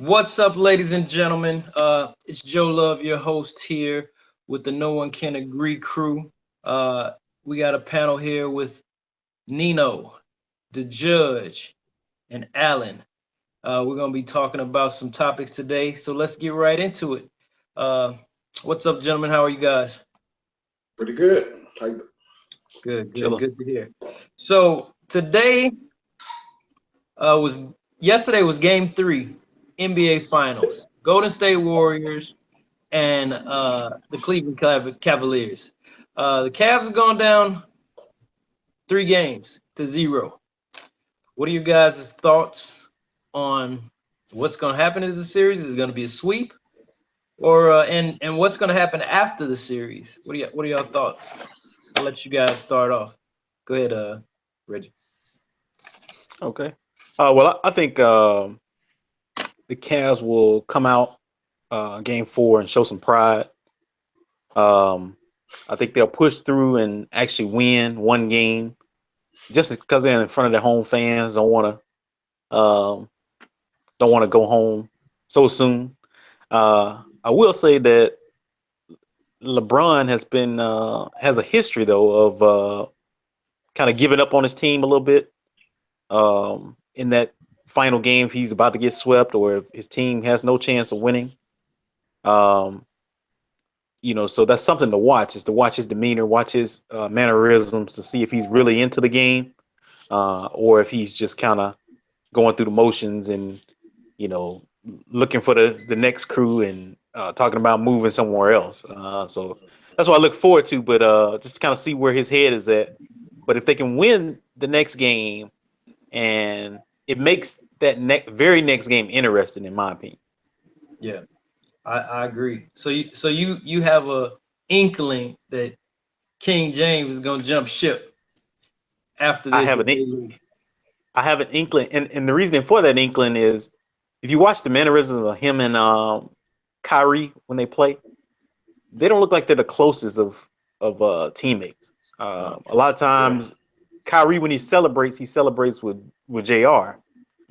What's up, ladies and gentlemen? It's Joe Love, your host here with the No One Can Agree crew. Uh, we got a panel here with Nino, the judge, and Alan. We're going to be talking about some topics today, so let's get right into it. Uh, what's up, gentlemen? How are you guys? Pretty good. Good, good, Chilling. good to hear. So today was yesterday was Game 3, NBA Finals. Golden State Warriors and the Cleveland Cavaliers. The Cavs have gone down 3 games to 0. What are you guys' thoughts on what's going to happen in the series? Is it going to be a sweep, or and what's going to happen after the series? What are y'all thoughts? I'll let you guys start off. Go ahead, Reggie. Okay. Well, I think the Cavs will come out game 4 and show some pride. Um, I think they'll push through and actually win one game, just because they're in front of their home fans. Um, don't want to go home so soon. I will say that LeBron has a history though of kind of giving up on his team a little bit. In that final game, if he's about to get swept or if his team has no chance of winning. Um, so that's something to watch, is to watch his demeanor, watch his mannerisms to see if he's really into the game, or if he's just kind of going through the motions and, you know, looking for the next crew and talking about moving somewhere else. So that's what I look forward to, but just to kind of see where his head is at. But if they can win the next game, and it makes that very next game interesting, in my opinion. Yeah, I agree. So you have a inkling that King James is going to jump ship after I this have if an they in- lose. I have an inkling, and the reason for that inkling is if you watch the mannerisms of him and Kyrie when they play, they don't look like they're the closest of teammates. A lot of Yeah. times, Kyrie, when he celebrates with Jr.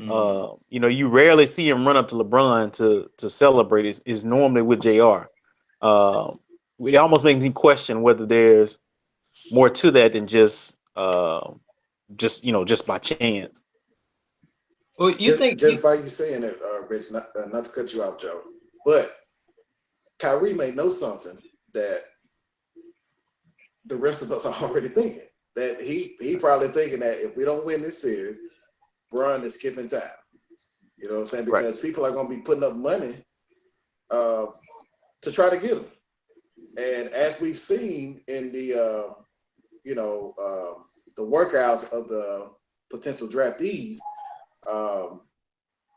Mm. You rarely see him run up to LeBron to celebrate. Is normally with Jr. Uh, it almost makes me question whether there's more to that than just by chance. Well, you Just think you, just by you saying it, Rich, not to cut you off, Joe, but Kyrie may know something that the rest of us are already thinking. That he probably thinking that if we don't win this series, Bron is skipping town. You know what I'm saying? Right. Because people are going to be putting up money uh, to try to get him. And as we've seen in the workouts of the potential draftees, um,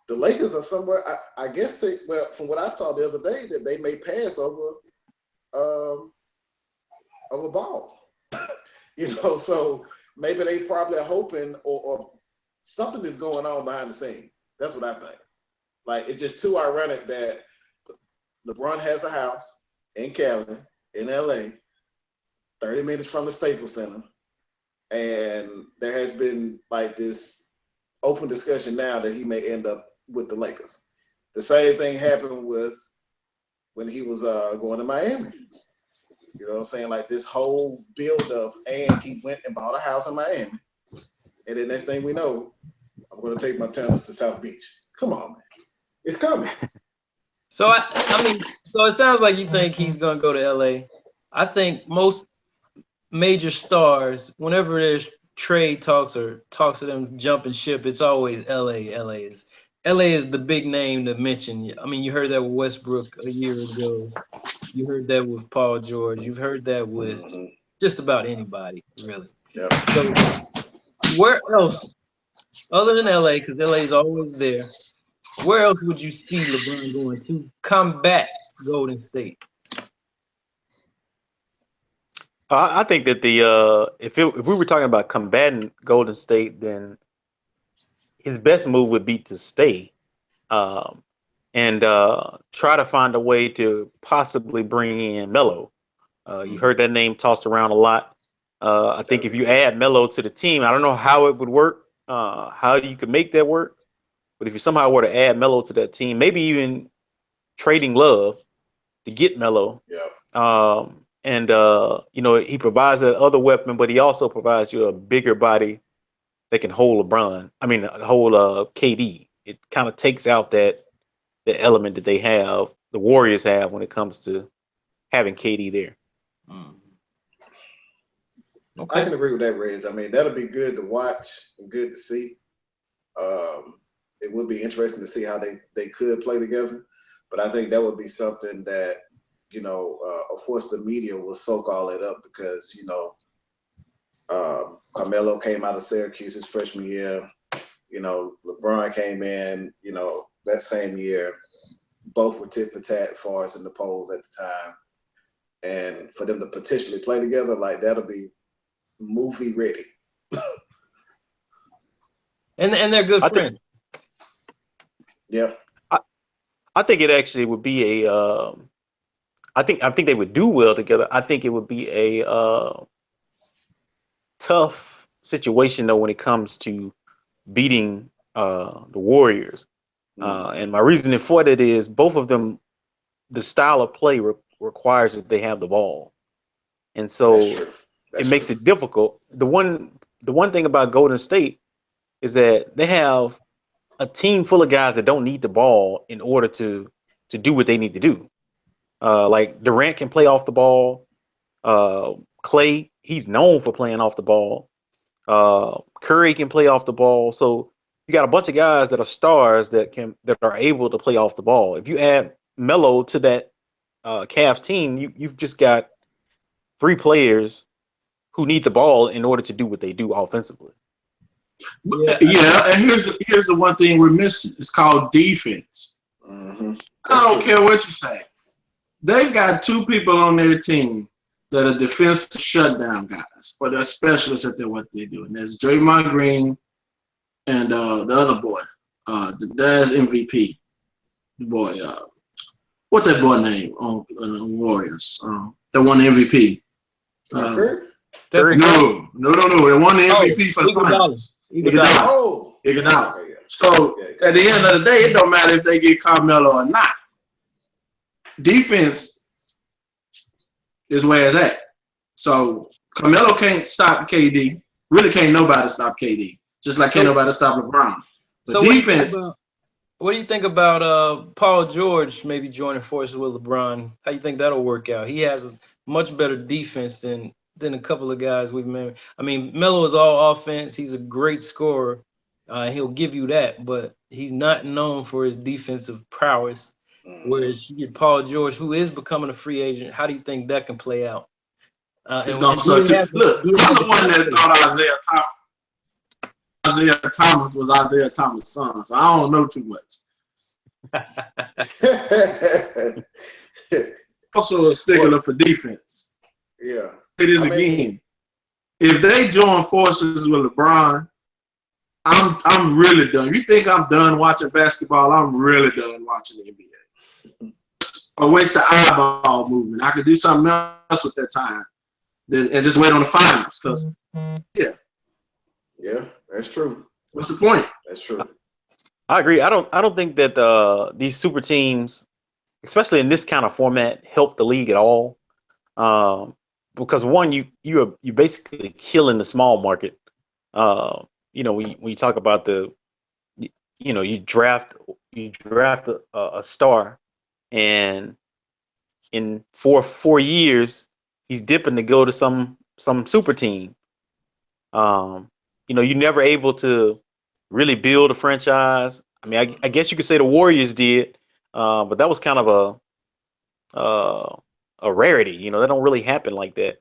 the Lakers are somewhere. I guess from what I saw the other day, that they may pass um, over ball. So maybe they probably are hoping or something is going on behind the scene. That's what I think. Like, it's just too ironic that LeBron has a house in Cali, in LA, 30 minutes from the Staples Center, and there has been like this open discussion now that he may end up with the Lakers. The same thing happened with when he was going to Miami. You know what I'm saying? Like, this whole build up, and he went and bought a house in Miami. And the next thing we know, I'm going to take my tennis to South Beach. Come on, man. It's coming. so it sounds like you think he's going to go to LA. I think most major stars, whenever there's trade talks or talks of them jumping ship, it's always LA. LA is the big name to mention. I mean, you heard that with Westbrook a year ago. You heard that with Paul George. You've heard that with Mm-hmm. just about anybody, really. Yep. So where else, other than LA, because LA is always there, where else would you see LeBron going to combat Golden State? I think that if we were talking about combating Golden State, then his best move would be to stay, um, and try to find a way to possibly bring in Melo. You Mm. heard that name tossed around a lot. I think if you add Melo to the team, I don't know how it would work, how you could make that work. But if you somehow were to add Melo to that team, maybe even trading Love to get Melo, Yeah. and he provides that other weapon, but he also provides you a bigger body that can hold LeBron. I mean, hold KD. It kind of takes out the element that the Warriors have when it comes to having KD there. I can agree with that, Reg. I mean, that'll be good to watch and good to see. It would be interesting to see how they could play together, but I think that would be something that of course the media will soak all that up because Carmelo came out of Syracuse his freshman year. LeBron came in that same year. Both were tit for tat as far as in the polls at the time, and for them to potentially play together, like that'll be movie ready. and they're good friends. Yeah. I think it actually would be I think they would do well together. I think it would be a tough situation though when it comes to beating the Warriors. And my reasoning for that is both of them, the style of play requires that they have the ball, and so it makes it difficult. The one thing about Golden State is that they have a team full of guys that don't need the ball in order to do what they need to do. Like Durant can play off the ball. Clay, he's known for playing off the ball. Curry can play off the ball. So you got a bunch of guys that are stars that are able to play off the ball. If you add Melo to that Cavs team, you've just got 3 players who need the ball in order to do what they do offensively. Yeah, and here's the one thing we're missing. It's called defense. Mm-hmm. I don't care what you say. They've got 2 people on their team that are defensive shutdown guys, or they're specialists at what they do. And there's Draymond Green and the other boy, that's MVP. The boy, what that boy name on Warriors? That won the MVP. Curry? No. They won the MVP for the finals. Iguodala. Okay, yeah. So at the end of the day, it don't matter if they get Carmelo or not. Defense is where it's at. So Carmelo can't stop KD. Really can't nobody stop KD. Just like can't nobody stop LeBron. But defense. What do you think about Paul George maybe joining forces with LeBron? How do you think that'll work out? He has a much better defense than a couple of guys we've met. I mean, Melo is all offense. He's a great scorer. He'll give you that, but he's not known for his defensive prowess. Whereas you get Paul George, who is becoming a free agent. How do you think that can play out? Look, I'm the one that thought Isaiah Thomas was Isaiah Thomas' son, so I don't know too much. Also a stickler for defense. Yeah. It is again. If they join forces with LeBron, I'm really done. You think I'm done watching basketball? I'm really done watching the NBA. A waste of eyeball movement. I could do something else with that time, and just wait on the finals. Cause yeah, that's true. What's the point? That's true. I agree. I don't think that these super teams, especially in this kind of format, help the league at all. Because one, you're basically killing the small market. When you talk about you draft a star, and in four years he's dipping to go to some super team. You're never able to really build a franchise. I mean, I guess you could say the Warriors did, but that was kind of a rarity. That don't really happen like that,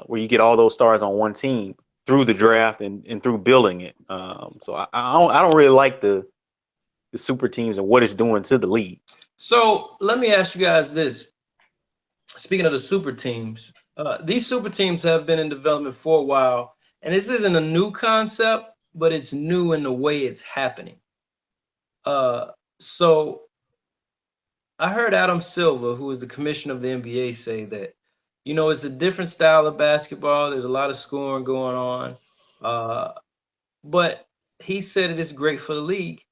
where you get all those stars on one team through the draft and through building it. So I don't really like the super teams and what it's doing to the league. So let me ask you guys this. Speaking of the super teams, these super teams have been in development for a while, and this isn't a new concept, but it's new in the way it's happening. So I heard Adam Silver, who is the commissioner of the NBA, say that, it's a different style of basketball. There's a lot of scoring going on. But he said it is great for the league.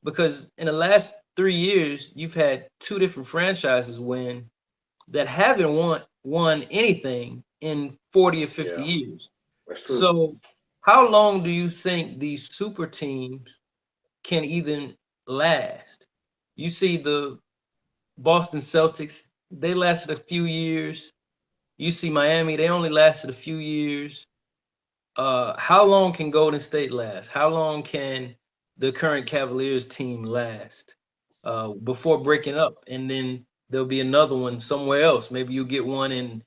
because in the last 3 years, you've had two different franchises win that haven't won anything in 40 or 50 Yeah, years. that's true. So how long do you think these super teams can even last? You see the Boston Celtics, they lasted a few years. You see Miami, they only lasted a few years. How long can Golden State last? How long can the current Cavaliers team last before breaking up? And then there'll be another one somewhere else. Maybe you'll get one in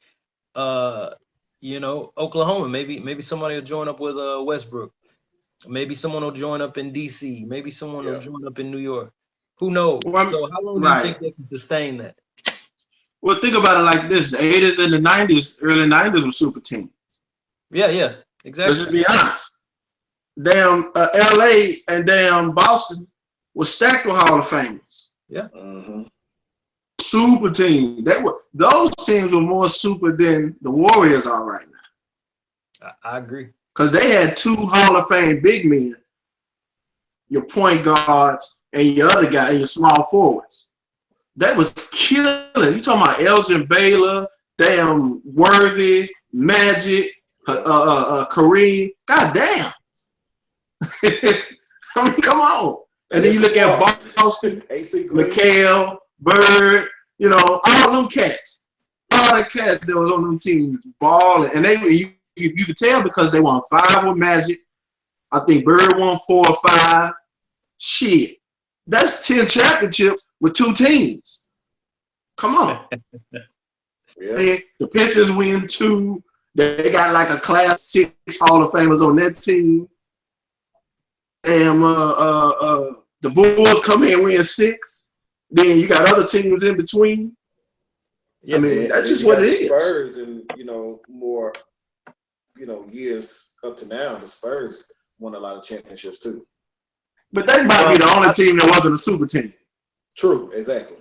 uh, Oklahoma. Maybe somebody will join up with Westbrook. Maybe someone will join up in DC. Maybe someone will Yeah. join up in New York. Who knows? Well, So how long do you right. think they can sustain that? Well, think about it like this: the '80s and the '90s, early '90s were super teams. Yeah, Let's exactly. just be honest. Damn, LA and damn Boston was stacked with Hall of Famers. Yeah, Mm-hmm. Super team. Those teams were more super than the Warriors are right now. I agree. Because they had two Hall of Fame big men, your point guards and your other guy and your small forwards. That was killing. You talking about Elgin Baylor, damn Worthy, Magic, Kareem. God damn. I mean, come on. And then you look at Boston, AC Green. McHale, Bird, all them cats. All the cats that was on them teams balling. And you could tell because they won 5 with Magic. I think Bird won 4 or 5. Shit. That's 10 championships with 2 teams. Come on. Yeah. The Pistons win 2. They got like a class 6 Hall of Famers on that team. Damn, the Bulls come in and win 6. Then you got other teams in between. Yeah. I mean, that's just what it is. Spurs and more, years up to now, the Spurs won a lot of championships too. But they might be the only team that wasn't a super team. True, exactly.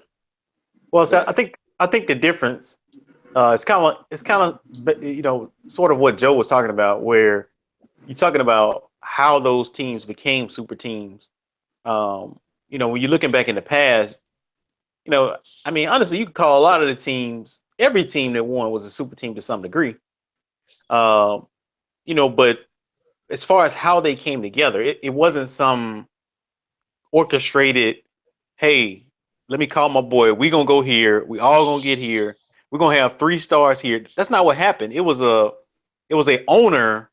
Well, so I think the difference it's kind of sort of what Joe was talking about, where you're talking about how those teams became super teams. When you're looking back in the past, I mean, honestly, you could call a lot of the teams, every team that won was a super team to some degree. But as far as how they came together, it wasn't some orchestrated, hey, let me call my boy. We're going to go here. We all going to get here. We're going to have 3 stars here. That's not what happened. It was a owner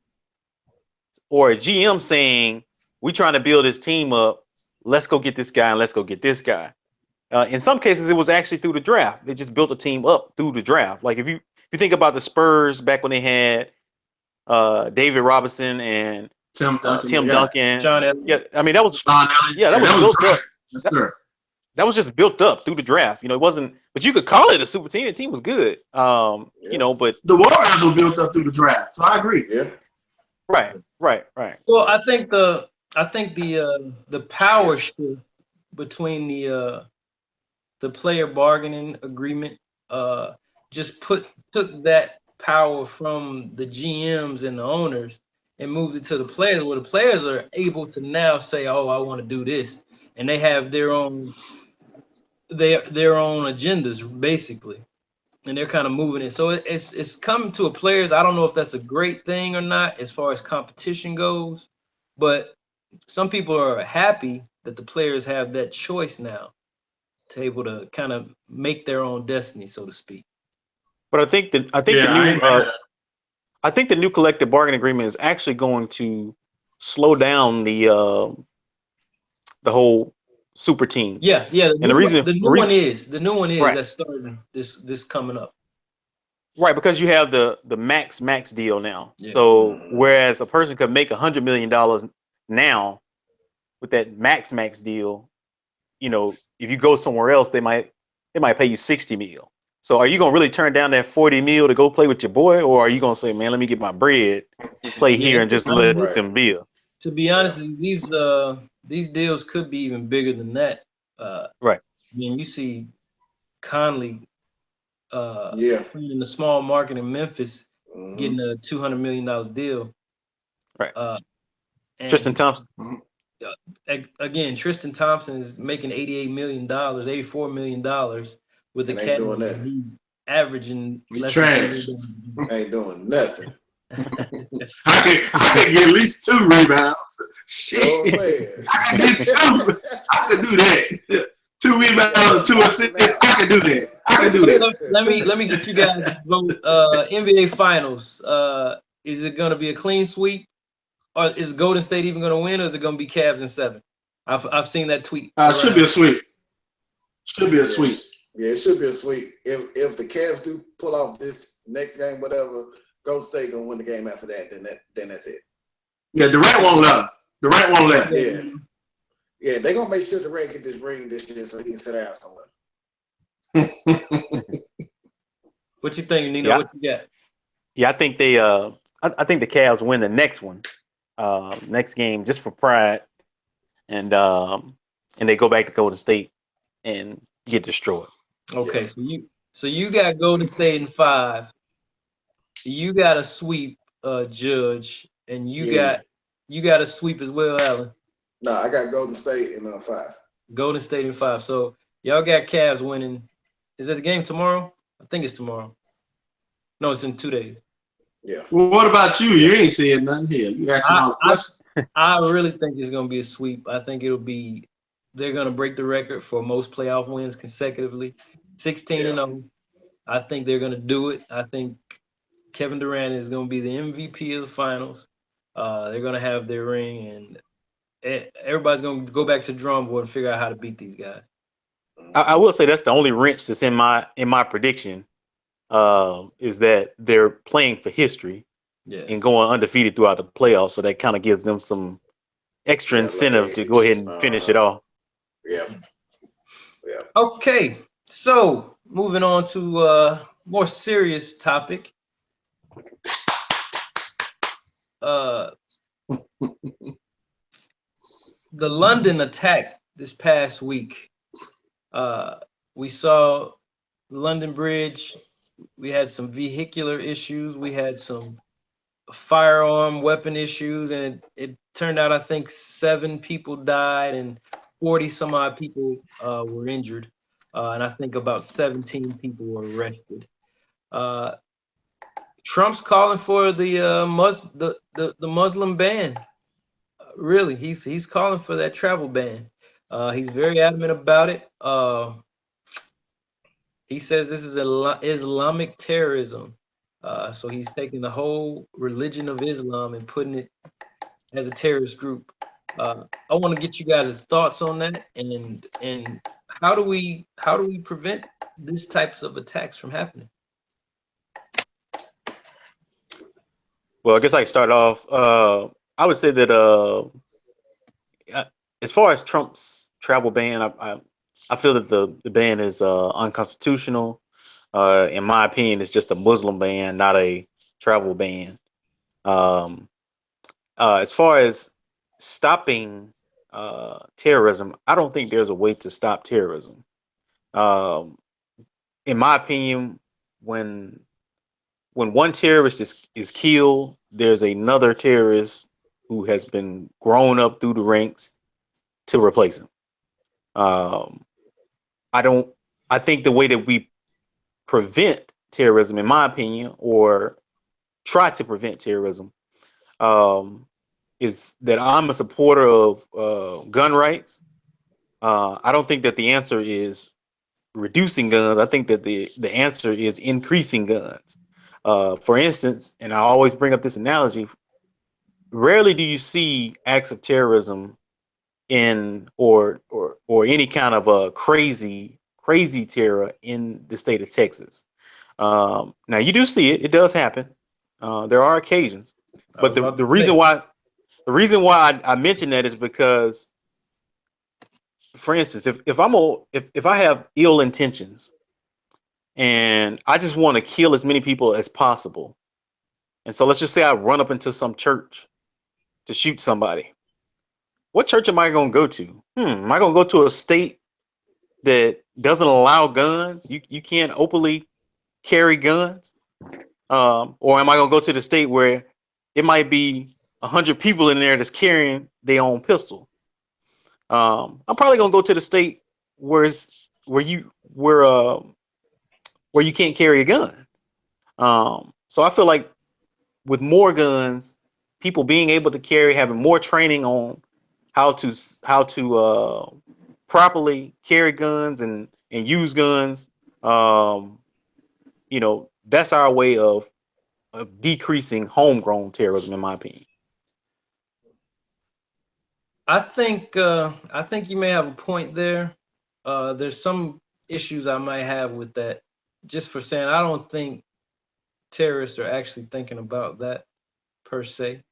or a GM saying, we trying to build this team up. Let's go get this guy and let's go get this guy. In some cases, it was actually through the draft. They just built a team up through the draft. Like if you think about the Spurs back when they had David Robinson and Tim Duncan. Duncan. John Elliott. Yeah, I mean that was Sean Elliott. that was built up. Yes, sir. That was just built up through the draft. It wasn't, but you could call it a super team. The team was good. But the Warriors were built up through the draft. So I agree. Yeah. right. Well, I think the power shift between the player bargaining agreement just took that power from the GMs and the owners and moved it to the players, where the players are able to now say, "Oh, I want to do this," and they have their own agendas basically, and they're kind of moving it. So it's come to a players. I don't know if that's a great thing or not as far as competition goes, but some people are happy that the players have that choice now to able to kind of make their own destiny, so to speak. But I think the new collective bargaining agreement is actually going to slow down the whole super team. Yeah. The new one is right. that's starting this coming up. Right, because you have the max deal now. Yeah. So whereas a person could make $100 million now with that max deal, if you go somewhere else, they might pay you 60 mil. So are you gonna really turn down that 40 mil to go play with your boy, or are you gonna say, man, let me get my bread, play here, and just let them build? To be honest, these deals could be even bigger than that. Right. I mean, you see Conley in the small market in Memphis getting a $200 million deal. Right. And Tristan Thompson. again, Tristan Thompson is making $88 million, $84 million with the And ain't doing Cavs. nothing. He's averaging He less than trash. 3 Ain't doing nothing. I can get at least 2 rebounds. You know what I'm Shit. saying? I can get 2. I can do that. 2 rebounds, 2 assists. I can do that. I can do that. Let me get you guys to vote. NBA Finals. Is it going to be a clean sweep, or is Golden State even going to win, or is it going to be Cavs in 7? I've seen that tweet. Should be a sweep. Should be a sweep. Yeah, it should be a sweep. If the Cavs do pull off this next game, whatever, Golden State gonna win the game after that. Then that's it. Yeah, Durant won't let. Durant won't let. Yeah, they gonna make sure Durant get this ring this year so he can sit down somewhere. What you think, Nino? Yeah. What you got? Yeah, I think they. I think the Cavs win the next one, next game, just for pride, and they go back to Golden State and get destroyed. Okay, so you got Golden State in 5. You got a sweep, Judge, and you got a sweep as well, Allen. No, I got Golden State in 5. Golden State in 5. So y'all got Cavs winning. Is that the game tomorrow? I think it's tomorrow. No, it's in 2 days. Yeah. Well, what about you? You ain't saying nothing here. You asking all the questions. I really think it's going to be a sweep. I think they're going to break the record for most playoff wins consecutively, 16-0. I think they're going to do it. I think Kevin Durant is going to be the MVP of the finals. They're going to have their ring, and everybody's going to go back to the drum board and figure out how to beat these guys. I will say that's the only wrench that's in my prediction, is that they're playing for history and going undefeated throughout the playoffs. So that kind of gives them some extra incentive to go ahead and finish it off. Yeah. Okay, so moving on to a more serious topic. The London attack this past week. We saw London Bridge. We had some vehicular issues. We had some firearm weapon issues, and it turned out I think 7 people died and 40 some odd people were injured, and I think about 17 people were arrested. Trump's calling for the Muslim ban. Really, he's calling for that travel ban. He's very adamant about it. He says this is Islamic terrorism. So he's taking the whole religion of Islam and putting it as a terrorist group. I want to get you guys' thoughts on that, and how do we prevent these types of attacks from happening? Well, I guess I can start off. I would say that as far as Trump's travel ban, I feel that the ban is unconstitutional. In my opinion, it's just a Muslim ban, not a travel ban. As far as stopping terrorism, I don't think there's a way to stop terrorism. In my opinion, when one terrorist is killed, there's another terrorist who has been grown up through the ranks to replace him. I think the way that we prevent terrorism, in my opinion, or try to prevent terrorism, is that I'm a supporter of gun rights. I don't think that the answer is reducing guns. I think that the answer is increasing guns. For instance, and I always bring up this analogy, rarely do you see acts of terrorism in or any kind of a crazy terror in the state of Texas. Now you do see it; it does happen. There are occasions, but the reason why I mention that is because, for instance, if I have ill intentions and I just want to kill as many people as possible, and so let's just say I run up into some church to shoot somebody. What church am I going to go to? Am I going to go to a state that doesn't allow guns? You can't openly carry guns. Or am I going to go to the state where it might be 100 people in there that's carrying their own pistol? I'm probably gonna go to the state where it's where you can't carry a gun. So I feel like with more guns, people being able to carry, having more training on how to properly carry guns and use guns. Um, that's our way of decreasing homegrown terrorism, in my opinion. I think you may have a point there. There's some issues I might have with that. Just for saying, I don't think terrorists are actually thinking about that per se.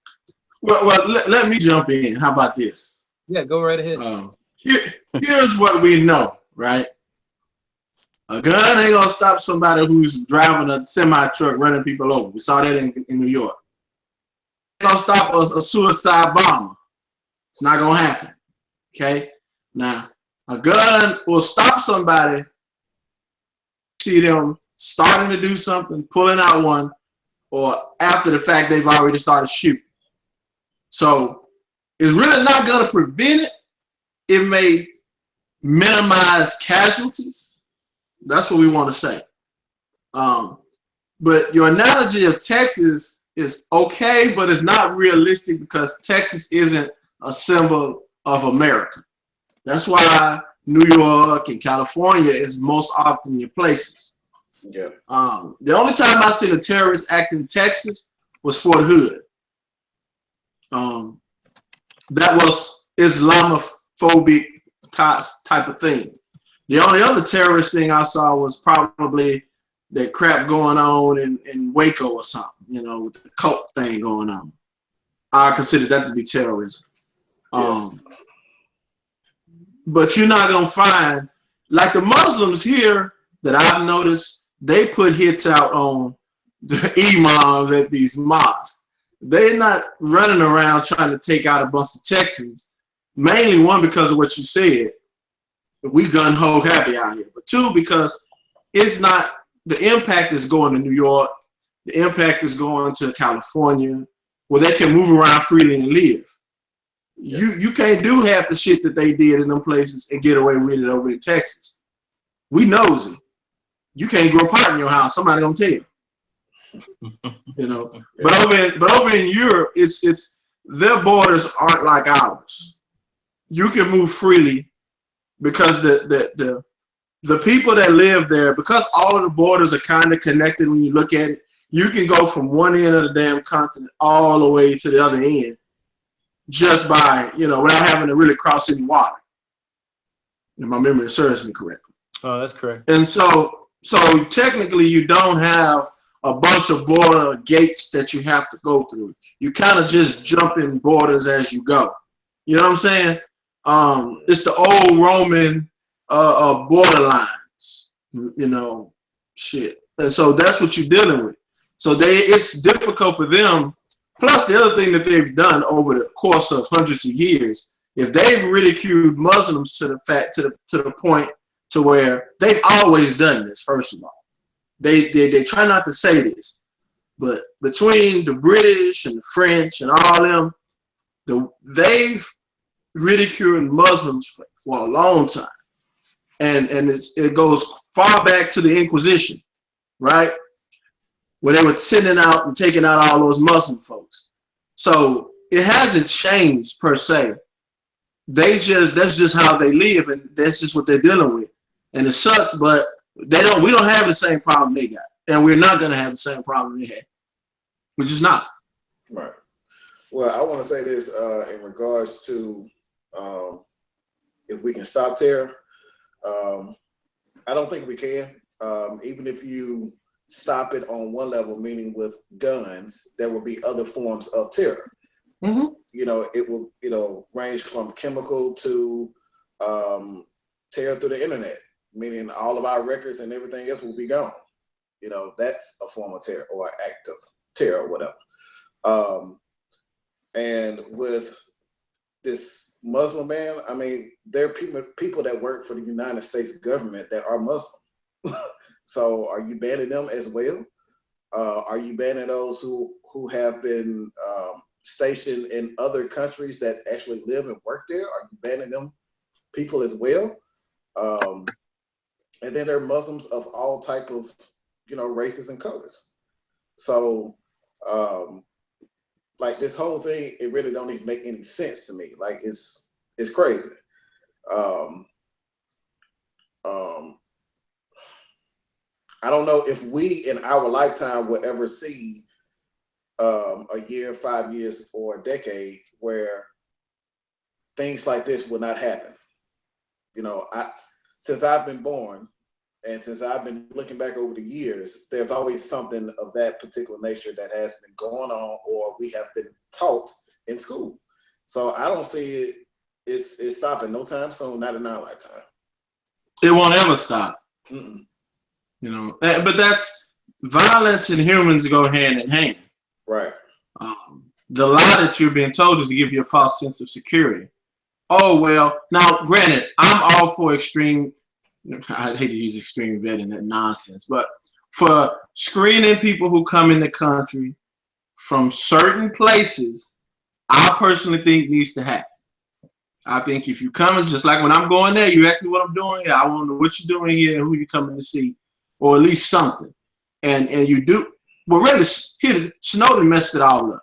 Well, let me jump in. How about this? Yeah, go right ahead. Here's what we know, right? A gun ain't gonna stop somebody who's driving a semi truck running people over. We saw that in New York. It's gonna stop a suicide bomber. It's not gonna happen. Okay. Now, a gun will stop somebody. See them starting to do something, pulling out one, or after the fact they've already started shooting. So it's really not gonna prevent it. It may minimize casualties. That's what we want to say. But your analogy of Texas is okay, but it's not realistic because Texas isn't a symbol of America. That's why New York and California is most often your places. Yeah. The only time I seen a terrorist act in Texas was Fort Hood. That was Islamophobic type of thing. The only other terrorist thing I saw was probably that crap going on in Waco or something, with the cult thing going on. I consider that to be terrorism. Yeah. But you're not going to find, like the Muslims here that I've noticed, they put hits out on the imams at these mosques. They're not running around trying to take out a bunch of Texans. Mainly, one, because of what you said. We gun-ho happy out here. But two, because it's not, the impact is going to New York. The impact is going to California, where they can move around freely and live. Yeah. You can't do half the shit that they did in them places and get away with it over in Texas. We nosy. You can't grow pot in your house. Somebody gonna tell you. But over in Europe, it's their borders aren't like ours. You can move freely because the people that live there, because all of the borders are kind of connected when you look at it, you can go from one end of the damn continent all the way to the other end just by, without having to really cross any water. If my memory serves me correctly. Oh, that's correct. And so technically you don't have a bunch of border gates that you have to go through. You kind of just jump in borders as you go. You know what I'm saying? It's the old Roman borderlines, shit. And so that's what you're dealing with. So it's difficult for them. Plus, the other thing that they've done over the course of hundreds of years, if they've ridiculed Muslims to the point to where they've always done this. First of all, they try not to say this, but between the British and the French and all them, they've ridiculed Muslims for a long time. And it goes far back to the Inquisition, right? Where they were sending out and taking out all those Muslim folks. So it hasn't changed per se. That's just how they live, and that's just what they're dealing with. And it sucks, but we don't have the same problem they got. And we're not gonna have the same problem they had. We're just not. Right. Well, I want to say this in regards to if we can stop terror. I don't think we can. Even if you stop it on one level, meaning with guns, there will be other forms of terror. Mm-hmm. It will, range from chemical to terror through the internet, meaning all of our records and everything else will be gone. That's a form of terror or an act of terror or whatever. And with this Muslim ban, I mean, there are people that work for the United States government that are Muslim. So are you banning them as well? Are you banning those who have been stationed in other countries that actually live and work there? Are you banning them people as well. And then there are Muslims of all type of, races and colors. So, like this whole thing, it really don't even make any sense to me. Like it's crazy. I don't know if we in our lifetime will ever see a year, 5 years, or a decade where things like this will not happen. Since I've been born and since I've been looking back over the years, there's always something of that particular nature that has been going on or we have been taught in school. So I don't see it's stopping no time soon, not in our lifetime. It won't ever stop. Mm-mm. But that's violence and humans go hand in hand. Right. The lie that you're being told is to give you a false sense of security. Oh, well, now, granted, I'm all for extreme, I hate to use extreme vetting, that nonsense, but for screening people who come in the country from certain places, I personally think needs to happen. I think if you come, just like when I'm going there, you ask me what I'm doing here, I want to know what you're doing here and who you're coming to see, or at least something. And you do, well, really, Snowden messed it all up.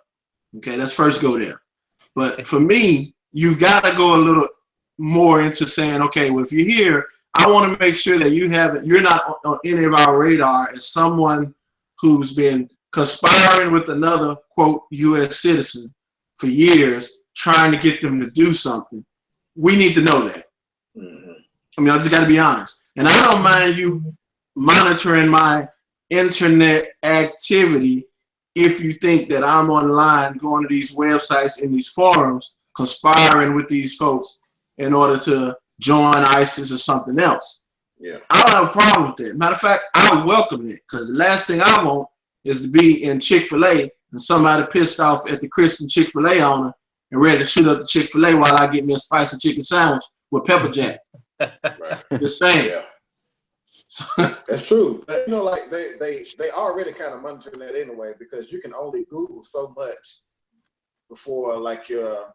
Okay, let's first go there. But for me, you got to go a little more into saying, okay, well, if you're here, I want to make sure that you're not on any of our radar as someone who's been conspiring with another, quote, U.S. citizen for years, trying to get them to do something. We need to know that. Mm-hmm. I mean, I just got to be honest. And I don't mind you monitoring my internet activity if you think that I'm online going to these websites and these forums conspiring with these folks in order to join ISIS or something else. Yeah. I don't have a problem with that. Matter of fact, I welcome it because the last thing I want is to be in Chick-fil-A and somebody pissed off at the Christian Chick-fil-A owner and ready to shoot up the Chick-fil-A while I get me a spicy chicken sandwich with pepper jack. Right. Just saying. Yeah. That's true. But, like they already kind of monitoring that anyway because you can only Google so much before like you're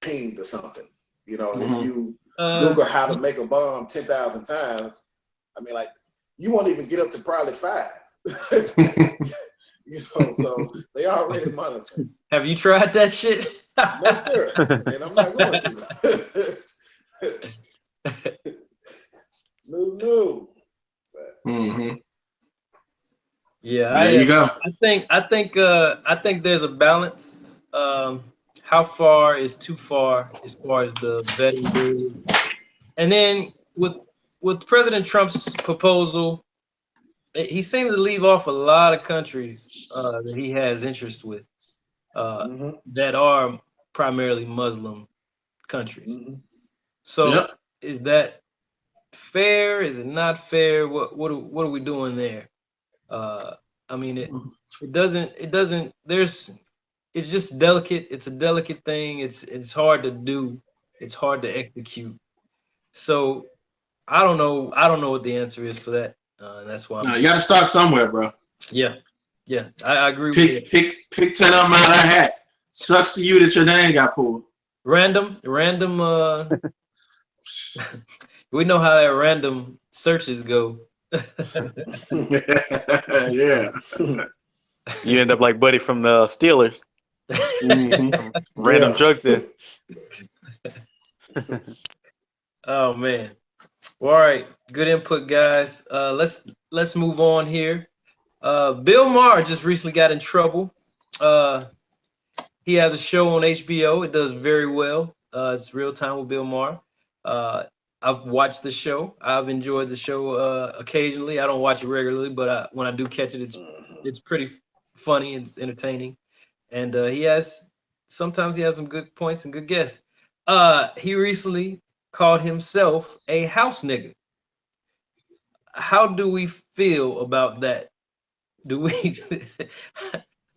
pinged or something. Mm-hmm. If you Google how to make a bomb 10,000 times, I mean, like you won't even get up to probably 5. So they already monitoring. Have you tried that shit? No, sir. And I'm not going to. No. Mm-hmm. Yeah, There you go. I think there's a balance. How far is too far as the vetting goes? And then with President Trump's proposal, he seemed to leave off a lot of countries that he has interest with that are primarily Muslim countries. Mm-hmm. So is that fair? Is it not fair? What are we doing there? I mean, it doesn't. It's just delicate. It's a delicate thing. It's hard to do. It's hard to execute. So I don't know. I don't know what the answer is for that. That's why. You got to start somewhere, bro. Yeah. I agree with you. Pick 10 of them out of the hat. Sucks to you that your name got pulled. Random. We know how that random searches go. Yeah. You end up like Buddy from the Steelers. Mm-hmm. Random drug test. Oh man. Well, all right. Good input, guys. Let's move on here. Bill Maher just recently got in trouble. He has a show on HBO. It does very well. It's Real Time with Bill Maher. I've watched the show. I've enjoyed the show occasionally. I don't watch it regularly, but when I do catch it, it's pretty funny. It's entertaining, and sometimes he has some good points and good guests. He recently called himself a house nigga. How do we feel about that? Do we?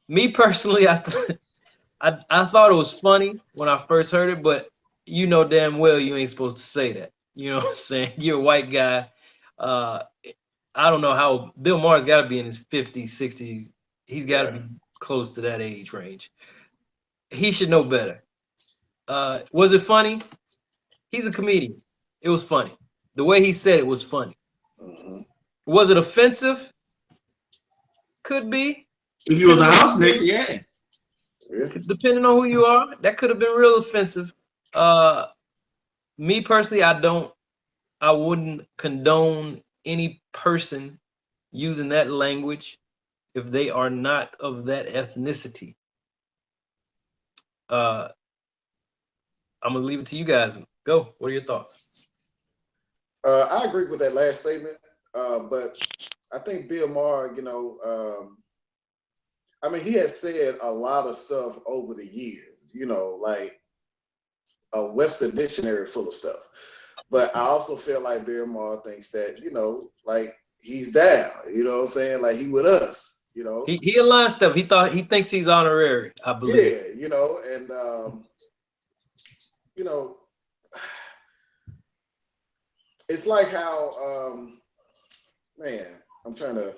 Me personally, I thought it was funny when I first heard it, but you know damn well you ain't supposed to say that. You know what I'm saying? You're a white guy. I don't know how Bill Maher's got to be in his 50s, 60s. He's got to be close to that age range. He should know better. Was it funny? He's a comedian. It was funny. The way he said it was funny. Mm-hmm. Was it offensive? Could be. If he was a house nigga, yeah. Depending on who you are, that could have been real offensive. Me personally, I wouldn't condone any person using that language if they are not of that ethnicity. I'm gonna leave it to you guys. Go. What are your thoughts? I agree with that last statement, but I think Bill Maher, I mean, he has said a lot of stuff over the years, like a Webster dictionary full of stuff. But I also feel like Bill Maher thinks that, like he's down, you know what I'm saying? Like he with us, He aligned stuff. He thinks he's honorary, I believe. Yeah, and it's like how man, I'm trying to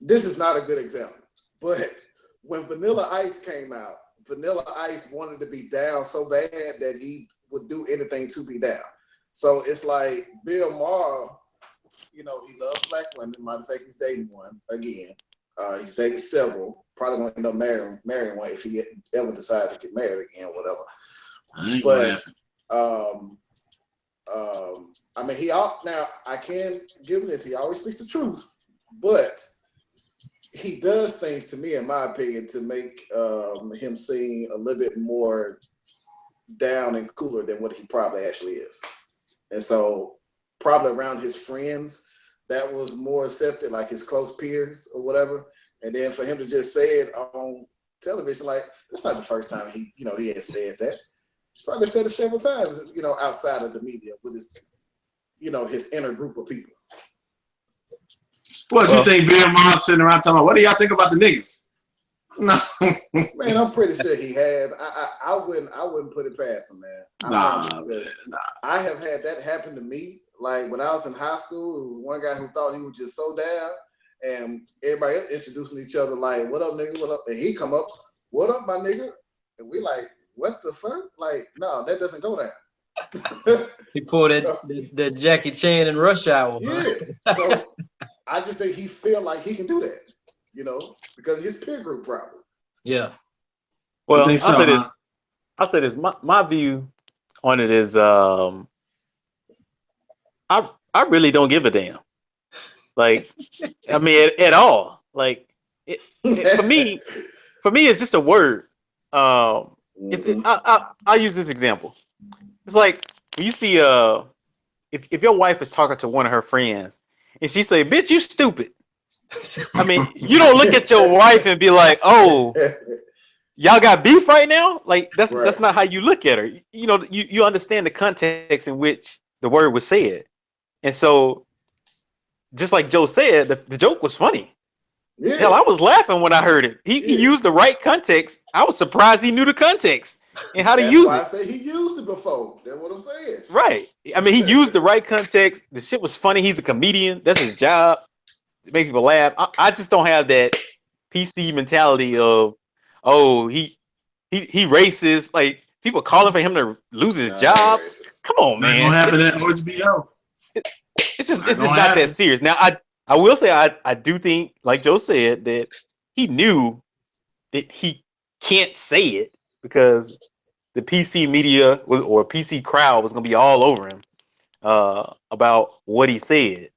this is not a good example, but when Vanilla Ice came out, Vanilla Ice wanted to be down so bad that he would do anything to be down. So it's like Bill Maher, he loves black women. Matter of fact, he's dating one again. He's dated several. Probably going to end up marrying one if he ever decides to get married again, whatever. But I mean, now I can give him this. He always speaks the truth, but he does things to me, in my opinion, to make him seem a little bit more down and cooler than what he probably actually is. And so probably around his friends, that was more accepted, like his close peers or whatever. And then for him to just say it on television, like that's not the first time he has said that. He's probably said it several times, outside of the media with his, his inner group of people. What you think Bill Maher sitting around talking about? What do y'all think about the niggas? No, man, I'm pretty sure he has. I wouldn't put it past him, man. Nah. I have had that happen to me. Like when I was in high school, there was one guy who thought he was just so down, and everybody else introducing each other like, "What up, nigga? What up?" And he come up, "What up, my nigga?" And we like, "What the fuck?" Like, no, that doesn't go down. He pulled that Jackie Chan in Rush Hour. Yeah. So I just think he feel like he can do that, because of his peer group problem. Yeah. Well, I'll say this. My view on it is I really don't give a damn. Like, I mean, at all. Like, for me, it's just a word. I'll use this example. It's like when you see if your wife is talking to one of her friends and she say, "Bitch, you stupid." I mean, you don't look at your wife and be like, "Oh, y'all got beef right now?" Like that's not how you look at her. You understand the context in which the word was said. And so, just like Joe said, the joke was funny. Yeah. Hell, I was laughing when I heard it. He used the right context. I was surprised he knew the context and how to use it. I say he used it before. That's what I'm saying. Right. I mean, he used the right context. The shit was funny. He's a comedian. That's his job, to make people laugh. I just don't have that PC mentality of, oh, he racist. Like, people calling for him to lose his job. Come on, man. Not gonna happen at OHBO. It's just not that serious. Now, I will say I do think, like Joe said, that he knew that he can't say it because the PC media or PC crowd was gonna be all over him about what he said.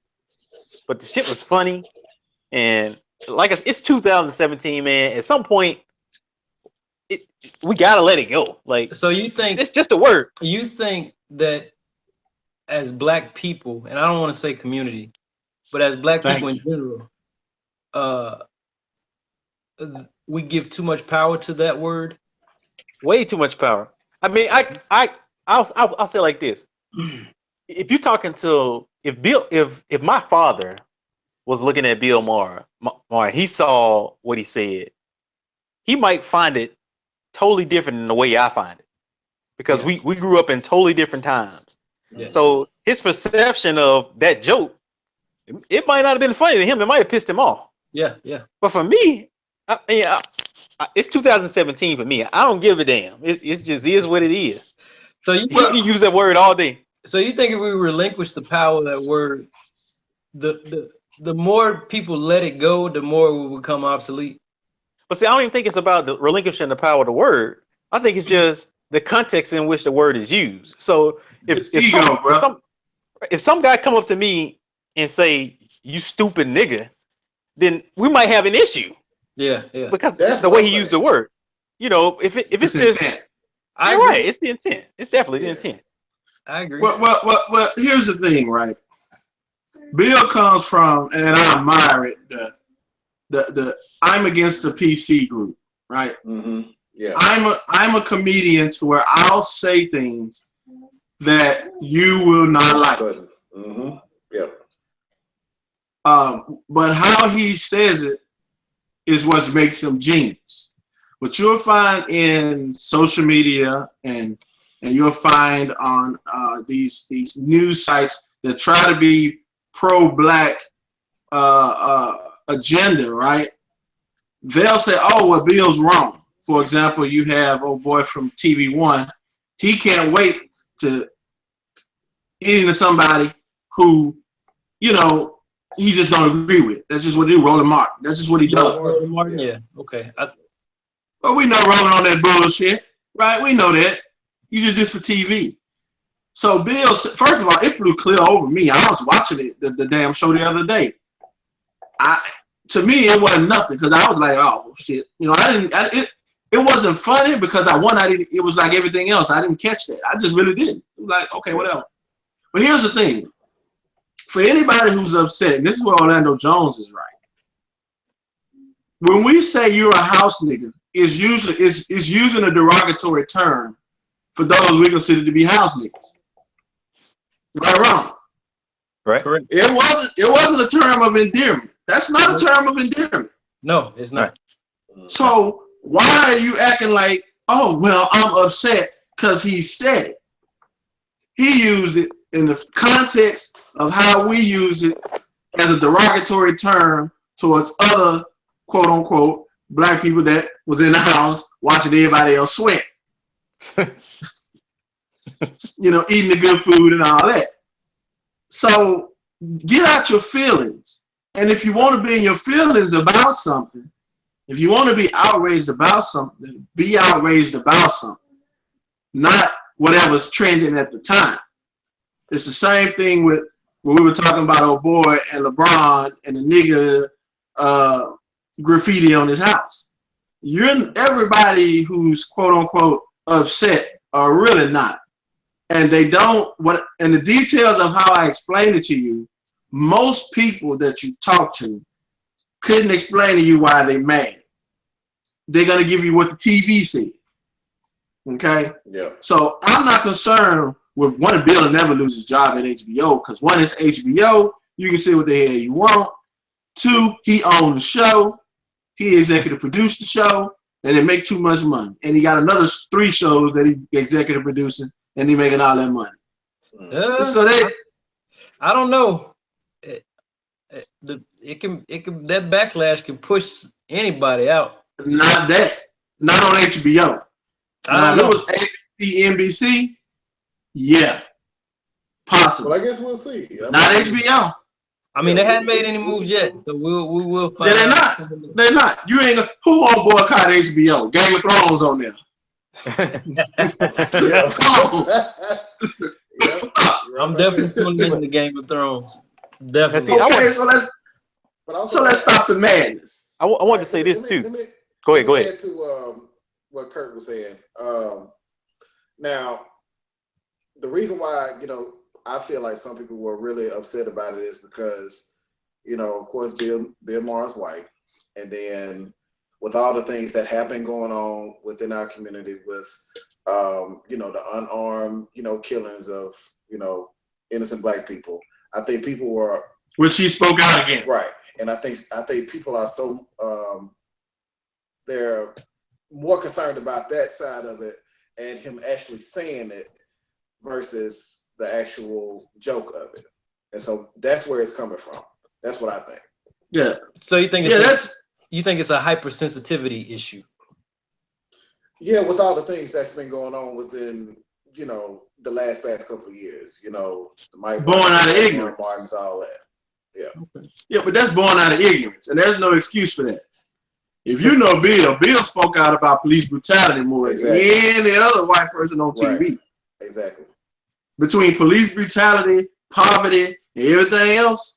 But the shit was funny, and like it's 2017, man. At some point, we gotta let it go. Like, so you think it's just a word? You think that as Black people, and I don't want to say community, but as Black people in general, we give too much power to that word? Way too much power. I mean, I'll say it like this: if you're talking to if my father was looking at Bill Maher, he saw what he said, he might find it totally different than the way I find it, because we grew up in totally different times. Yeah. So his perception of that joke, it might not have been funny to him. It might have pissed him off. Yeah, yeah. But for me, it's 2017 for me. I don't give a damn. It just is what it is. So you You use that word all day. so you think if we relinquish the power of that word, the more people let it go, the more it will become obsolete. But see, I don't even think it's about the relinquishing the power of the word. I think it's just the context in which the word is used. So It's ego, bro. if some guy come up to me and say, "You stupid nigga," then we might have an issue Yeah, yeah. because That's the what way I'm he saying. used the word. You know, if it's just intent. I you're agree. right, it's the intent. It's definitely the Yeah. intent. I agree. Well, here's the thing, right? Bill comes from, and I admire it, the I'm against the PC group, right? Mm-hmm. Yeah. I'm a comedian to where I'll say things that you will not like. Mm-hmm. Yeah. But how he says it is what makes him genius. What you'll find in social media and you'll find on these news sites that try to be pro-black agenda, right? They'll say, "Oh, well, Bill's wrong." For example, you have old boy from TV1. He can't wait to get into somebody who, you know, he just don't agree with. That's just what he do. Roland Martin. That's just what he does. Martin, yeah. Okay. But we know Roland on that bullshit, right? We know that. You just this for TV. So Bill, first of all, it flew clear over me. I was watching it, the damn show the other day. To me, it wasn't nothing because I was like, oh shit, you know, it wasn't funny because I didn't. It was like everything else. I didn't catch that. I just really didn't. It was like, okay, whatever. But here's the thing: for anybody who's upset, and this is where Orlando Jones is right. When we say you're a house nigga, it's using a derogatory term for those we consider to be house niggas. Right or wrong? Right. Correct. It wasn't a term of endearment. That's not a term of endearment. No, it's not. So why are you acting like, oh well, I'm upset because he said it? He used it in the context of how we use it as a derogatory term towards other quote unquote black people that was in the house watching everybody else sweat. You know, eating the good food and all that. So get out your feelings. And if you want to be in your feelings about something, if you want to be outraged about something, be outraged about something, not whatever's trending at the time. It's the same thing with when we were talking about old boy and LeBron and the nigga graffiti on his house. Everybody who's quote unquote upset are really not. And they don't, and the details of how I explained it to you, most people that you talk to couldn't explain to you why they're mad. They're going to give you what the TV said. Okay? Yeah. So I'm not concerned with one, Bill will never lose his job at HBO because one, is HBO, you can say what the hell you want. Two, he owned the show. He executive produced the show and they make too much money. And he got another 3 shows that he executive producing and he making all that money. So I don't know. It can that backlash can push anybody out. Not on HBO. Now, if it was ABC, NBC, yeah, possible. Well, I guess we'll see. Not HBO. I mean, they hadn't made any moves yet, so we will find They're out. not. They're not. You ain't gonna. Who won't boycott HBO? Game of Thrones on there. I'm definitely tuning into Game of Thrones. Definitely. Okay, so let's stop the madness. I want to say this too. Go ahead. Add to what Kurt was saying. Now, the reason why I feel like some people were really upset about it is because of course Bill Maher's white, and then with all the things that have been going on within our community with the unarmed killings of innocent black people, I think people were, which he spoke out against, right, and I think people are so they're more concerned about that side of it and him actually saying it versus the actual joke of it, and so that's where it's coming from. That's what I think. Yeah. So you think it's a hypersensitivity issue? Yeah, with all the things that's been going on within you know, the past couple of years. You know, the Mike Born Martins, out of ignorance. Martins, all that. Yeah, but that's born out of ignorance, and there's no excuse for that. If you know Bill spoke out about police brutality more than any other white person on TV. Right. Exactly. Between police brutality, poverty, and everything else,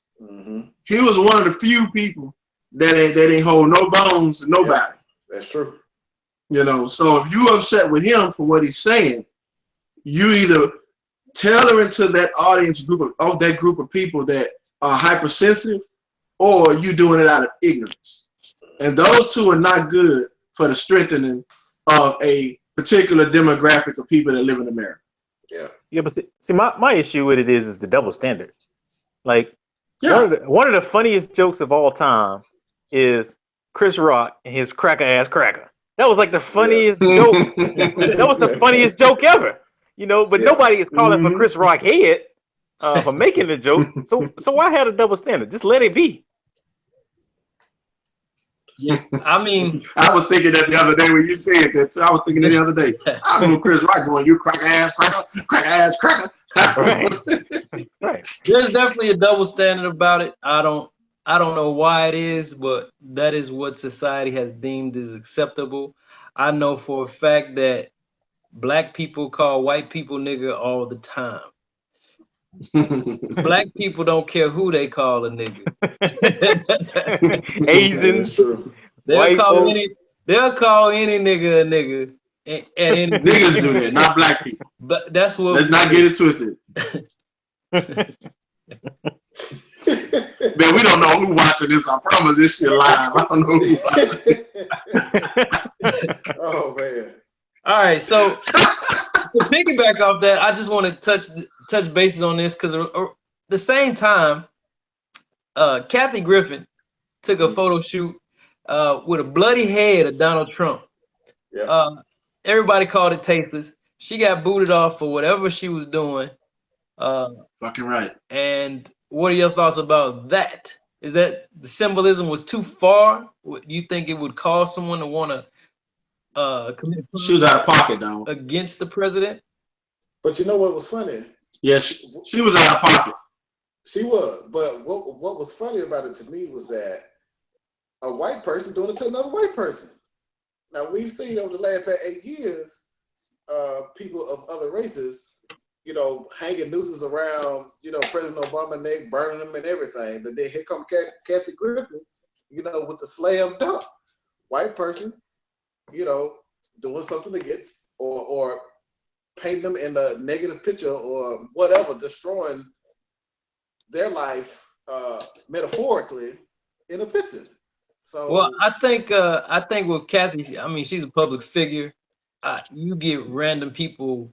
he was one of the few people that ain't hold no bones to nobody. Yeah, that's true. You know, so if you upset with him for what he's saying, you either tailor into that audience group of that group of people that are hypersensitive, or you doing it out of ignorance. And those two are not good for the strengthening of a particular demographic of people that live in America. Yeah. Yeah, but see my issue with it is the double standard. Like, one of the funniest jokes of all time is Chris Rock and his cracker ass cracker. That was like the funniest joke. That was the funniest joke ever. You know, but nobody is calling for Chris Rock head for making the joke. So why have a double standard? Just let it be. Yeah, I mean, I was thinking that the other day when you said that too. I was thinking that the other day. I remember Chris Rock going, "You cracker ass cracker, cracker ass cracker." Right. There's definitely a double standard about it. I don't know why it is, but that is what society has deemed as acceptable. I know for a fact that black people call white people nigga all the time. Black people don't care who they call a nigga. Asians, they'll call any nigga a nigga. And any niggas do that, not black people. But that's what. Let's not get it twisted. Man, we don't know who watching this. I promise this shit live. I don't know who watching it. Oh man. All right, so to piggyback off that, I just want to touch bases on this because at the same time, Kathy Griffin took a photo shoot with a bloody head of Donald Trump. Yeah. Everybody called it tasteless. She got booted off for whatever she was doing. Fucking right. And what are your thoughts about that? Is that the symbolism was too far? Do you think it would cause someone to want to commit? She was out of pocket, though. Against the president? But you know what was funny? Yeah, she was out of pocket. She was. But what was funny about it to me was that a white person doing it to another white person. Now, we've seen over the last 8 years, people of other races, you know, hanging nooses around, you know, President Obama's neck, burning them and everything. But then here comes Kathy Griffin, you know, with the slam dunk. White person, you know, doing something against or painting them in a negative picture or whatever, destroying their life metaphorically in a picture. So, well, I think with Kathy, I mean, she's a public figure. You get random people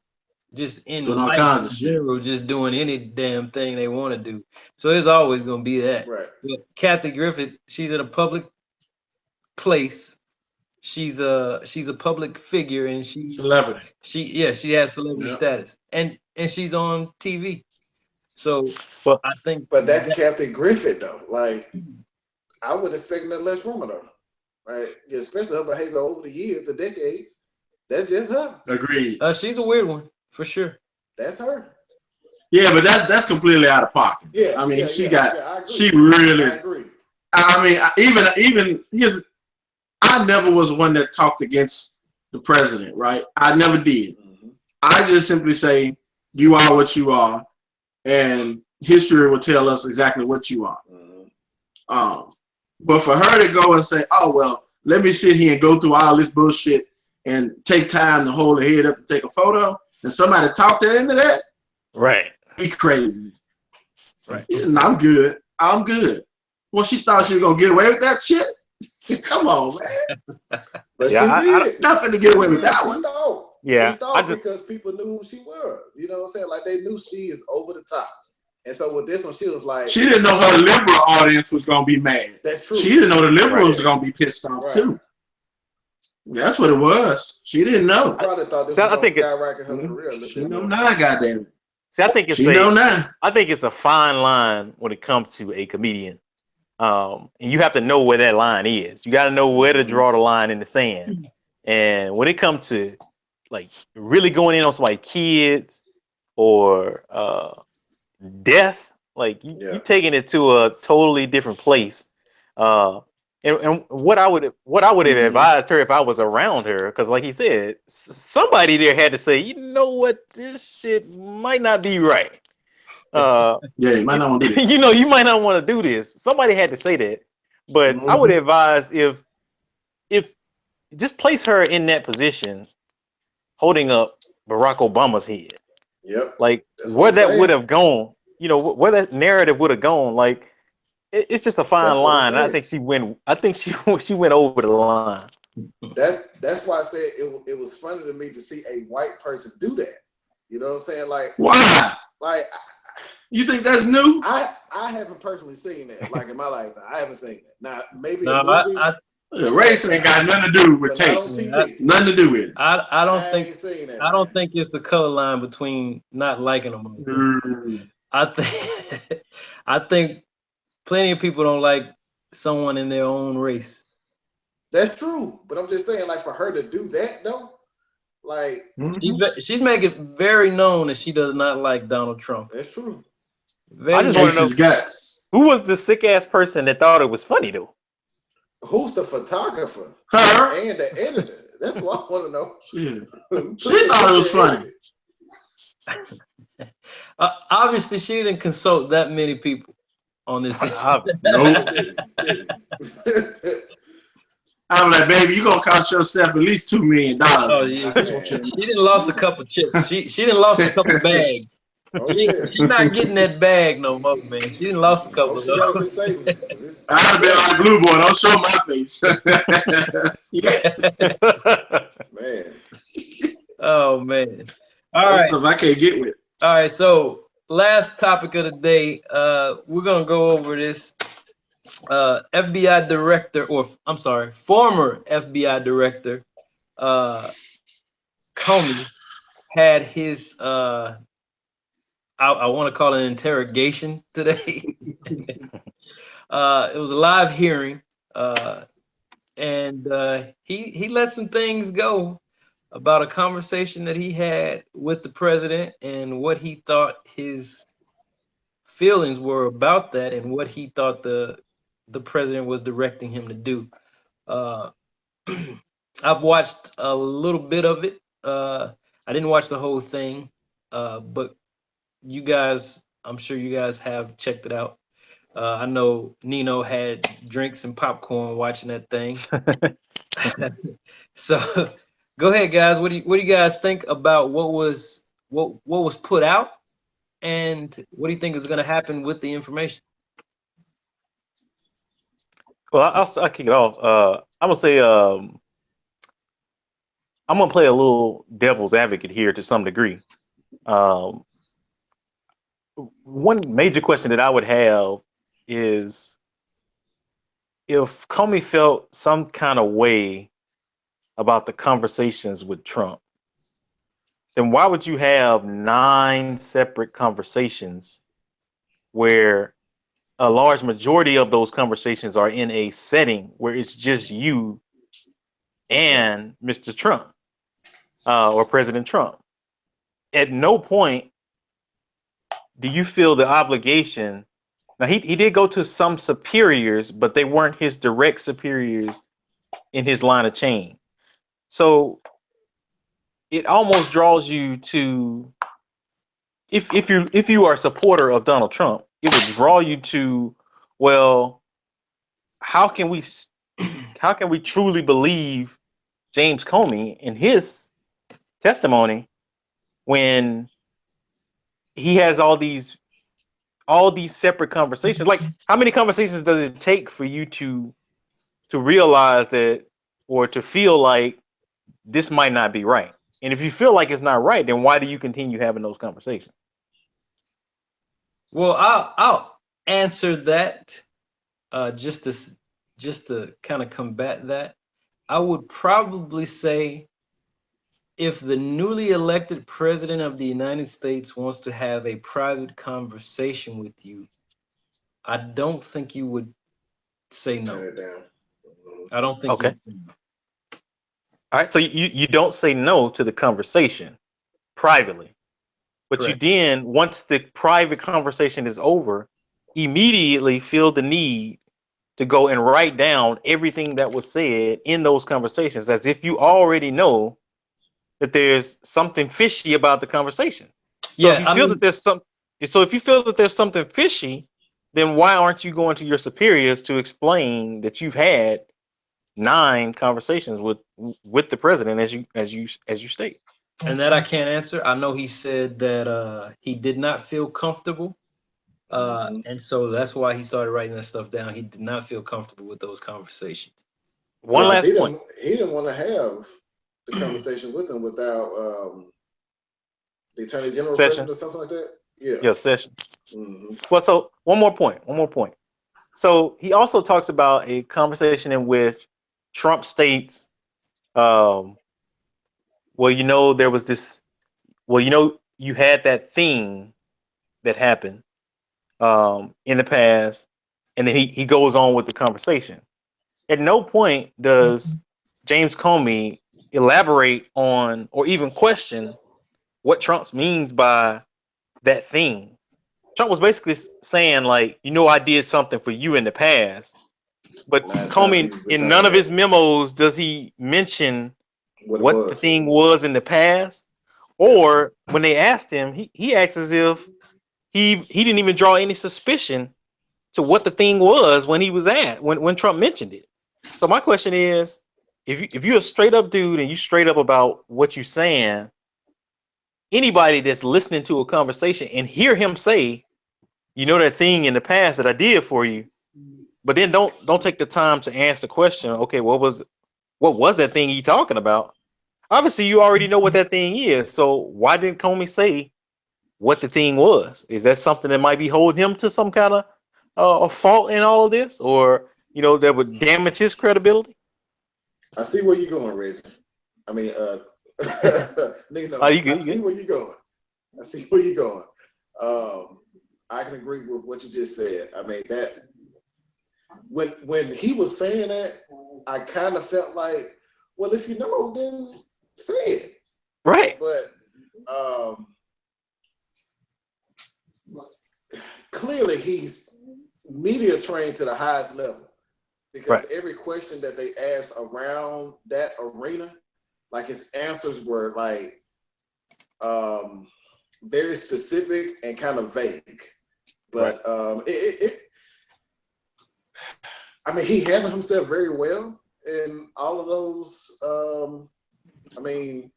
just in doing all life kinds in of general, just doing any damn thing they want to do. So there's always going to be that. right. But Kathy Griffith, she's in a public place. She's a public figure, and she's celebrity. She has celebrity status, and she's on TV. So, well, I think. But that's Kathy Griffith, though. Like, I would expect nothing less from her, though. Right? Especially her behavior over the years, the decades. That's just her. Agreed. She's a weird one for sure. That's her. Yeah, but that's completely out of pocket. Yeah. I mean, she I really. I agree. I mean, even here's. I never was one that talked against the president, right? I never did. Mm-hmm. I just simply say, you are what you are, and history will tell us exactly what you are. Mm-hmm. But for her to go and say, oh, well, let me sit here and go through all this bullshit and take time to hold her head up and take a photo, and somebody talk her into that, right? Be crazy. Right. And I'm good. Well, she thought she was going to get away with that shit? Come on, man. But yeah, she did. Nothing to get away with that She one. thought. Yeah, she thought because people knew who she was. You know what I'm saying? Like, they knew she is over the top. And so with this one, she was like... She didn't know her liberal audience was going to be mad. That's true. She didn't know the liberals were going to be pissed off, too. That's what it was. She didn't know. I probably thought this was going to skyrocket her career. She know now, goddamn it. See, I think it's a fine line when it comes to a comedian. And you have to know where that line is. You got to know where to draw the line in the sand. And when it comes to like really going in on somebody's kids or death, like you taking it to a totally different place. And what I would have advised her if I was around her, because like he said, somebody there had to say, you know what, this shit might not be right. You might not want to do this. You might not want to do this. Somebody had to say that. But I would advise if just place her in that position, holding up Barack Obama's head. Yep. Like That's where that would have gone, where that narrative would have gone. Like it's just a fine line. I think she went. I think she went over the line. That's why I said it was funny to me to see a white person do that. You know what I'm saying? Like why? Like you think that's new? I haven't personally seen that. Like in my lifetime, I haven't seen that. Now maybe no, in movies. Race ain't got nothing to do with taste. Nothing to do with it. I don't think it's the color line between not liking them. I think plenty of people don't like someone in their own race. That's true, but I'm just saying, like for her to do that though, like she's making it very known that she does not like Donald Trump. That's true. I just want to know who was the sick ass person that thought it was funny though. Who's the photographer? Her and the editor. That's what I want to know. She thought it was funny. Obviously, she didn't consult that many people on this. Nope. I'm like, baby, you gonna cost yourself at least $2 million. Oh, yeah. She didn't lost a couple chips. She didn't lost a couple bags. She's not getting that bag no more, man. She didn't lost a couple. I've been like Blue Boy. Don't show my face. Man. Oh man. All right. Stuff I can't get with. All right. So last topic of the day. We're gonna go over this. FBI director, or I'm sorry, former FBI director, Comey had his I want to call it an interrogation today. It was a live hearing, and he let some things go about a conversation that he had with the president and what he thought his feelings were about that and what he thought the president was directing him to do. I've watched a little bit of it. I didn't watch the whole thing, but you guys, I'm sure you guys have checked it out. I know Nino had drinks and popcorn watching that thing. So go ahead, guys. What do you guys think about what was put out, and what do you think is going to happen with the information? Well, I'll kick it off. I'm gonna say I'm gonna play a little devil's advocate here to some degree. One major question that I would have is if Comey felt some kind of way about the conversations with Trump, then why would you have 9 separate conversations where a large majority of those conversations are in a setting where it's just you and Mr. Trump or President Trump? At no point do you feel the obligation? Now, he did go to some superiors, but they weren't his direct superiors in his line of chain. So it almost draws you to, if you are a supporter of Donald Trump, it would draw you to, well, how can we truly believe James Comey in his testimony when he has all these separate conversations? Like, how many conversations does it take for you to realize that, or to feel like this might not be right? And if you feel like it's not right, then why do you continue having those conversations? Well, I'll answer that just to kind of combat that. I would probably say, if the newly elected president of the United States wants to have a private conversation with you, I don't think you would say no. Turn it down. I don't think. Okay. All right. So you don't say no to the conversation privately, but you Correct. then, once the private conversation is over, immediately feel the need to go and write down everything that was said in those conversations, as if you already know that there's something fishy about the conversation. So if Yeah, you I feel that mean, there's some, so if you feel that there's something fishy, then why aren't you going to your superiors to explain that you've had 9 conversations with the president, as you state? and that I can't answer. I know he said that he did not feel comfortable. Mhm. And so that's why he started writing that stuff down. He did not feel comfortable with those conversations. One Yeah, because last point. he didn't want to have the conversation with him without the attorney general Session. present or something like that. Yeah. Yeah, session. Hmm. Well, so one more point. One more point. So he also talks about a conversation in which Trump states, um, well, there was this, well, you had that thing that happened in the past, and then he goes on with the conversation. At no point does James Comey elaborate on or even question what Trump means by that thing. Trump was basically saying, like, I did something for you in the past, but Now it's time for Comey, you to in return none of that. his memos does he mention What it what the was. thing was in the past, Yeah. or when they asked him, he acts as if he didn't even draw any suspicion to what the thing was when he was at when Trump mentioned it. So my question is, if you're a straight up dude and you straight up about what you're saying, anybody that's listening to a conversation and hear him say, that thing in the past that I did for you, but then don't take the time to answer the question. Okay, what was that thing he talking about? Obviously, you already know what that thing is. So why didn't Comey say what the thing was? Is that something that might be holding him to some kind of a fault in all of this, or that would damage his credibility? I see where you're going, Reggie. I mean, Oh, Nino, you I good? You see good? where you're going. I see where you're going. I can agree with what you just said. I mean, that when he was saying that, I kind of felt like, well, if you know, then say it. Right. But um, clearly, he's media trained to the highest level Right. because every question that they asked around that arena, like his answers were like very specific and kind of vague. Right. But I mean, he handled himself very well in all of those. I mean,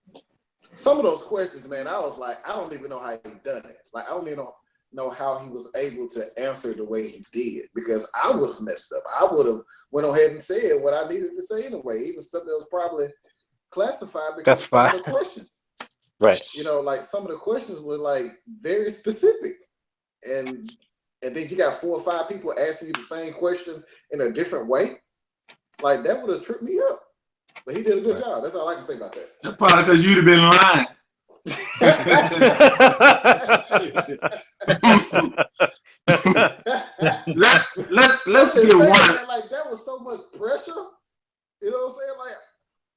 some of those questions, man, I was like, I don't even know how he done it. Like, I don't even know how he was able to answer the way he did, because I would have messed up. I would have went ahead and said what I needed to say anyway, even stuff that was probably classified because That's of some of fine. the questions. Right. Like some of the questions were like very specific, and then you got 4 or 5 people asking you the same question in a different way. Like, that would have tripped me up. But he did a good job. That's all I can say about that. Probably because you'd have been lying. let's I'm get just saying, one. man, like, that was so much pressure. You know what I'm saying? Like,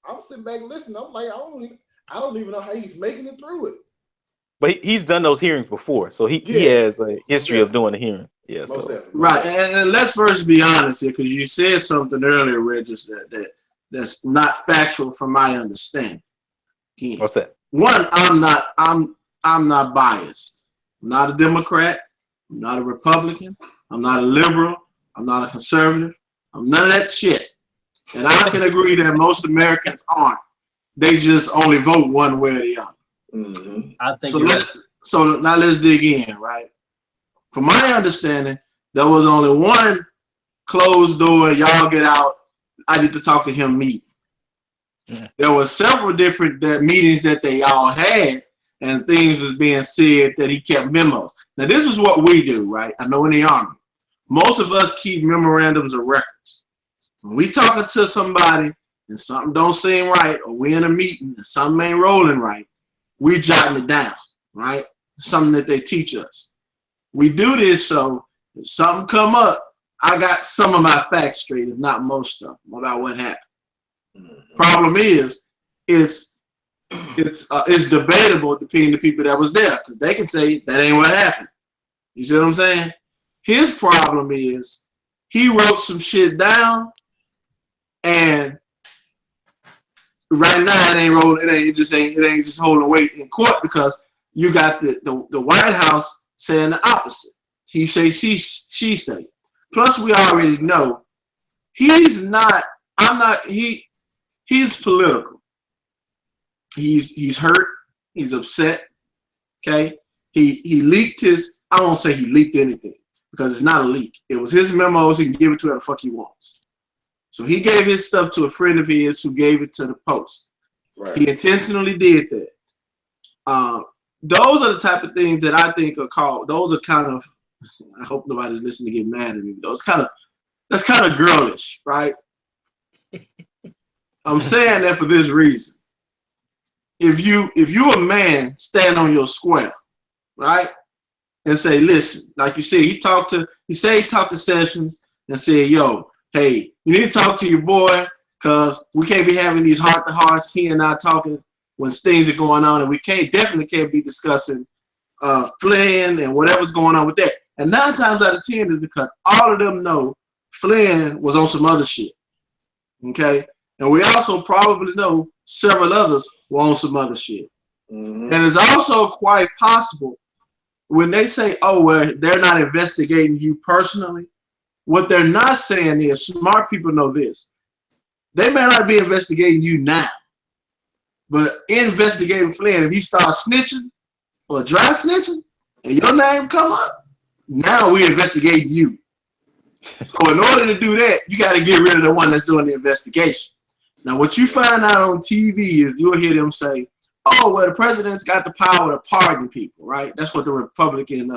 I'm sitting back listening. I'm like, I don't even know how he's making it through it. But he's done those hearings before, so he Yeah, has a history of doing the hearing. Yeah. most So definitely. Right, and let's first be honest here, because you said something earlier, Regis, that's not factual from my understanding. Again, what's that? one, I'm not biased. I'm not a Democrat. I'm not a Republican. I'm not a liberal. I'm not a conservative. I'm none of that shit. And I can agree that most Americans aren't. They just only vote one way or the other. Mm-hmm. I think So you're right. so now let's dig in, right? From my understanding, there was only one closed door, y'all get out, I need to talk to him meeting. Yeah. There were several different meetings that they all had, and things was being said that he kept memos. Now, this is what we do, right? I know in the Army, most of us keep memorandums of records. When we talking to somebody and something don't seem right, or we in a meeting and something ain't rolling right, we jotting it down, right? Something that they teach us. We do this so if something come up, I got some of my facts straight, if not most of them, about what happened. Mm-hmm. Problem is, it's debatable between the people that was there because they can say that ain't what happened. You see what I'm saying? His problem is he wrote some shit down, and right now it ain't rolling. It ain't just holding weight in court because you got the White House saying the opposite. He say she say. Plus, we already know he's not. I'm not. He's political. He's hurt. He's upset. Okay. He leaked his. I won't say he leaked anything because it's not a leak. It was his memos. He can give it to whoever the fuck he wants. So he gave his stuff to a friend of his who gave it to the Post. Right. He intentionally did that. Those are the type of things that I think are called. Those are kind of. I hope nobody's listening to get mad at me. That's kind of girlish, right? I'm saying that for this reason. If you a man, stand on your square, right? And say, listen, like you said, he talked to Sessions and said, yo, hey, you need to talk to your boy because we can't be having these heart-to-hearts, he and I talking when things are going on, and we definitely can't be discussing Flynn and whatever's going on with that. And 9 times out of 10 is because all of them know Flynn was on some other shit. Okay? And we also probably know several others were on some other shit. Mm-hmm. And it's also quite possible when they say, oh, well, they're not investigating you personally, what they're not saying is, smart people know this. They may not be investigating you now, but investigating Flynn, if he starts snitching or dry snitching and your name come up, now we're investigating you. So in order to do that, you got to get rid of the one that's doing the investigation. Now, what you find out on TV is you'll hear them say, oh, well, the president's got the power to pardon people, right? That's what the Republican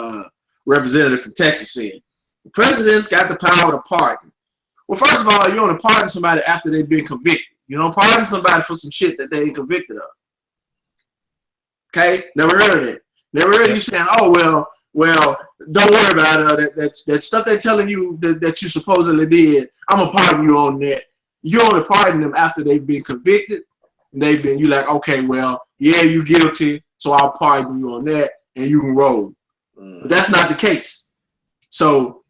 representative from Texas said. The president's got the power to pardon. Well, first of all, you don't pardon somebody after they've been convicted. You don't pardon somebody for some shit that they ain't convicted of. Okay? Never heard of that. Never heard you saying, oh, well, don't worry about that stuff they're telling you that you supposedly did. I'm gonna pardon you on that. You only pardon them after they've been convicted. You like, okay, well, yeah, you guilty, so I'll pardon you on that, and you can roll. But that's not the case. So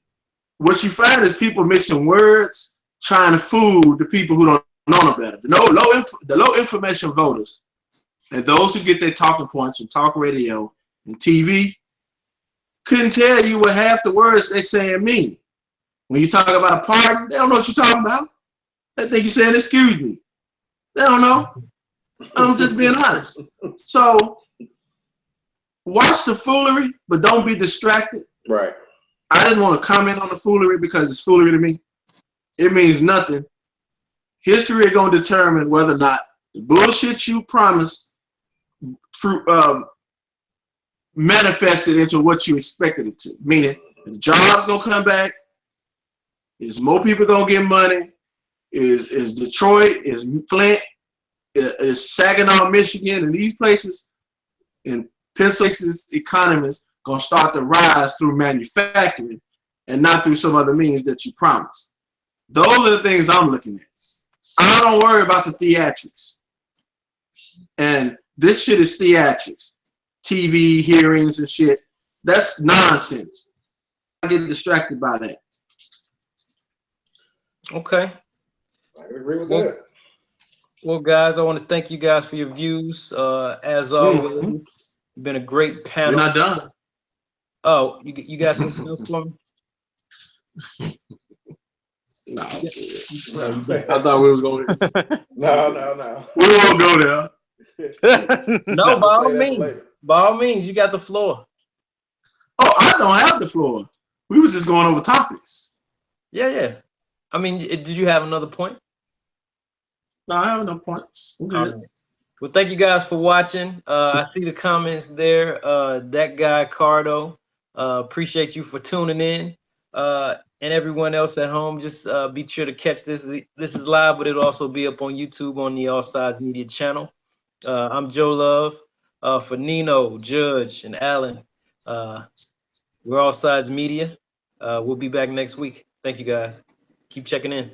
what you find is people mixing words, trying to fool the people who don't know no better. The low information voters and those who get their talking points from talk radio and TV couldn't tell you what half the words they saying mean. When you talk about a pardon, they don't know what you're talking about. They think you're saying, excuse me. They don't know. I'm just being honest. So watch the foolery, but don't be distracted. Right. I didn't want to comment on the foolery because it's foolery to me. It means nothing. History is going to determine whether or not the bullshit you promised manifested into what you expected it to. Meaning, is jobs going to come back? Is more people going to get money? Is Detroit? Is Flint? Is Saginaw, Michigan? And these places, in Pennsylvania, economies going to start to rise through manufacturing and not through some other means that you promised. Those are the things I'm looking at. I don't worry about the theatrics. And this shit is theatrics. TV hearings and shit. That's nonsense. I get distracted by that. Okay. I agree with that. Well, guys, I want to thank you guys for your views. As always, you've been a great panel. We're not done. Oh, you got something else for me? No. I thought we was going to. No. We won't go there. No, by all means, you got the floor. Oh, I don't have the floor. We was just going over topics. Yeah. I mean, did you have another point? No, I have no points. Okay. Well, thank you guys for watching. I see the comments there. That guy, Cardo, appreciate you for tuning in. And everyone else at home, just be sure to catch this. This is live, but it'll also be up on YouTube on the All Stars Media channel. I'm Joe Love. For Nino, Judge, and Alan, we're All Sides Media. We'll be back next week. Thank you, guys. Keep checking in.